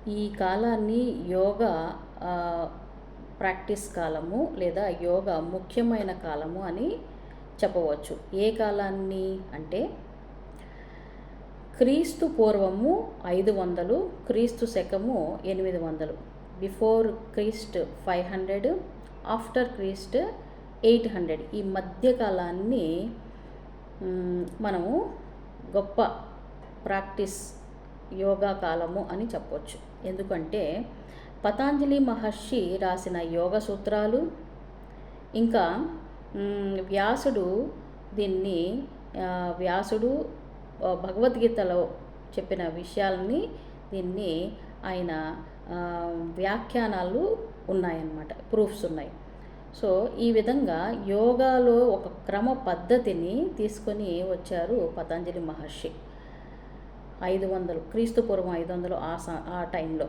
ఈ కాలాన్ని యోగా ప్రాక్టీస్ కాలము లేదా యోగా ముఖ్యమైన కాలము అని చెప్పవచ్చు. ఏ కాలాన్ని అంటే క్రీస్తు పూర్వము 500, క్రీస్తు శకము 800, బిఫోర్ క్రీస్ట్ 500, ఆఫ్టర్ క్రీస్ట్ 800. ఈ మధ్యకాలాన్ని మనము గొప్ప ప్రాక్టీస్ యోగా కాలము అని చెప్పవచ్చు. ఎందుకంటే పతాంజలి మహర్షి రాసిన యోగ సూత్రాలు, ఇంకా వ్యాసుడు భగవద్గీతలో చెప్పిన విషయాలని దీన్ని ఆయన వ్యాఖ్యానాలు ఉన్నాయన్నమాట, ప్రూఫ్స్ ఉన్నాయి. సో ఈ విధంగా యోగాలో ఒక క్రమ పద్ధతిని తీసుకొని వచ్చారు పతంజలి మహర్షి. 500 క్రీస్తు పూర్వం 500 ఆ టైంలో.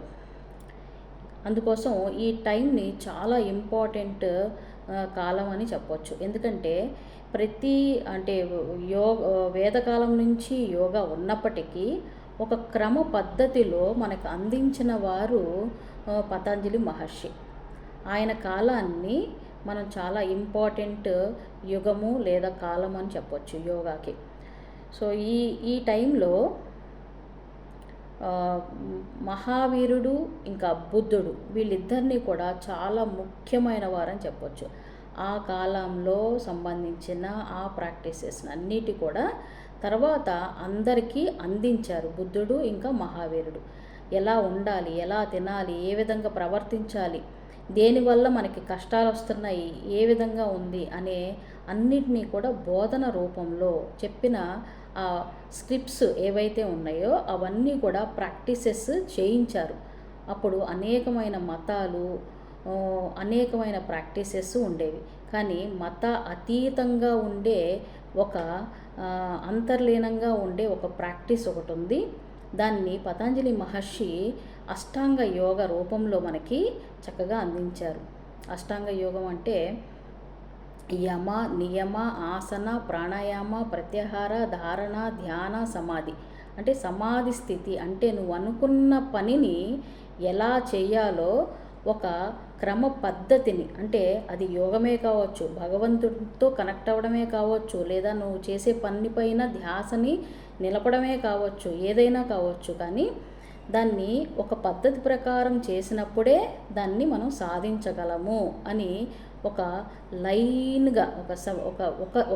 అందుకోసం ఈ టైంని చాలా ఇంపార్టెంట్ కాలం అని చెప్పవచ్చు. ఎందుకంటే వేదకాలం నుంచి యోగా ఉన్నప్పటికీ ఒక క్రమ పద్ధతిలో మనకు అందించిన వారు పతంజలి మహర్షి. ఆయన కాలాన్ని మనం చాలా ఇంపార్టెంట్ యుగము లేదా కాలం అని చెప్పవచ్చు యోగాకి. సో ఈ టైంలో మహావీరుడు ఇంకా బుద్ధుడు వీళ్ళిద్దరినీ కూడా చాలా ముఖ్యమైన వారని చెప్పవచ్చు. ఆ కాలంలో సంబంధించిన ఆ ప్రాక్టీసెస్ అన్నిటి కూడా తర్వాత అందరికీ అందించారు బుద్ధుడు ఇంకా మహావీరుడు. ఎలా ఉండాలి, ఎలా తినాలి, ఏ విధంగా ప్రవర్తించాలి, దేనివల్ల మనకి కష్టాలు వస్తున్నాయి, ఏ విధంగా ఉంది అనే అన్నిటినీ కూడా బోధన రూపంలో చెప్పిన ఆ స్క్రిప్ట్స్ ఏవైతే ఉన్నాయో అవన్నీ కూడా ప్రాక్టీసెస్ చేయించారు. అప్పుడు అనేకమైన మతాలు, అనేకమైన ప్రాక్టీసెస్ ఉండేవి. కానీ మత అతీతంగా ఉండే ఒక అంతర్లీనంగా ఉండే ఒక ప్రాక్టీస్ ఒకటి ఉంది. దాన్ని పతంజలి మహర్షి అష్టాంగ యోగ రూపంలో మనకి చక్కగా అందించారు. అష్టాంగ యోగం అంటే యమ, నియమ, ఆసన, ప్రాణాయామ, ప్రత్యాహార, ధారణ, ధ్యాన, సమాధి. అంటే సమాధి స్థితి అంటే నువ్వు అనుకున్న పనిని ఎలా చేయాలో ఒక క్రమ పద్ధతిని, అంటే అది యోగమే కావచ్చు, భగవంతుడితో కనెక్ట్ అవ్వడమే కావచ్చు, లేదా నువ్వు చేసే పనిపైన ధ్యాసని నిలపడమే కావచ్చు, ఏదైనా కావచ్చు. కానీ దాన్ని ఒక పద్ధతి ప్రకారం చేసినప్పుడే దాన్ని మనం సాధించగలము అని ఒక లైన్గా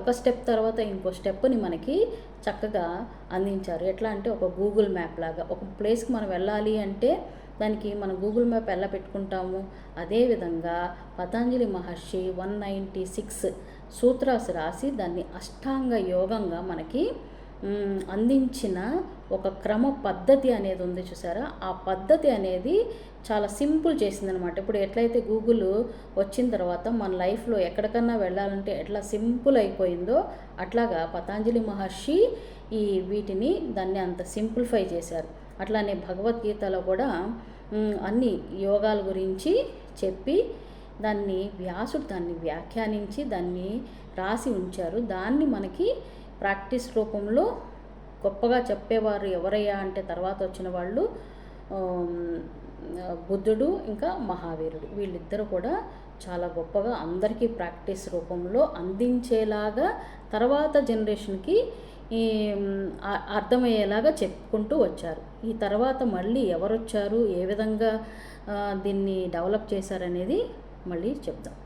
ఒక స్టెప్ తర్వాత ఇంకో స్టెప్ని మనకి చక్కగా అందించారు. ఎట్లా అంటే ఒక గూగుల్ మ్యాప్ లాగా. ఒక ప్లేస్కి మనం వెళ్ళాలి అంటే దానికి మనం గూగుల్ మ్యాప్ ఎలా పెట్టుకుంటాము, అదేవిధంగా పతంజలి మహర్షి 196 సూత్రాస్ రాసి దాన్ని అష్టాంగ యోగంగా మనకి అందించిన ఒక క్రమ పద్ధతి అనేది ఉంది చూసారా. ఆ పద్ధతి అనేది చాలా సింపుల్ చేసిందనమాట. ఇప్పుడు ఎట్లయితే గూగుల్ వచ్చిన తర్వాత మన లైఫ్లో ఎక్కడికన్నా వెళ్ళాలంటే ఎట్లా సింపుల్ అయిపోయిందో అట్లాగా పతంజలి మహర్షి దాన్ని అంత సింప్లిఫై చేశారు. అట్లానే భగవద్గీతలో కూడా అన్ని యోగాల గురించి చెప్పి వ్యాసుడు దాన్ని వ్యాఖ్యానించి దాన్ని రాసి ఉంచారు. దాన్ని మనకి ప్రాక్టీస్ రూపంలో గొప్పగా చెప్పేవారు ఎవరయ్యా అంటే తర్వాత వచ్చిన వాళ్ళు బుద్ధుడు ఇంకా మహావీరుడు. వీళ్ళిద్దరూ కూడా చాలా గొప్పగా అందరికీ ప్రాక్టీస్ రూపంలో అందించేలాగా తర్వాత జనరేషన్కి అర్థమయ్యేలాగా చెప్పుకుంటూ వచ్చారు. ఈ తర్వాత మళ్ళీ ఎవరొచ్చారు, ఏ విధంగా దీన్ని డెవలప్ చేశారనేది మళ్ళీ చెప్దాం.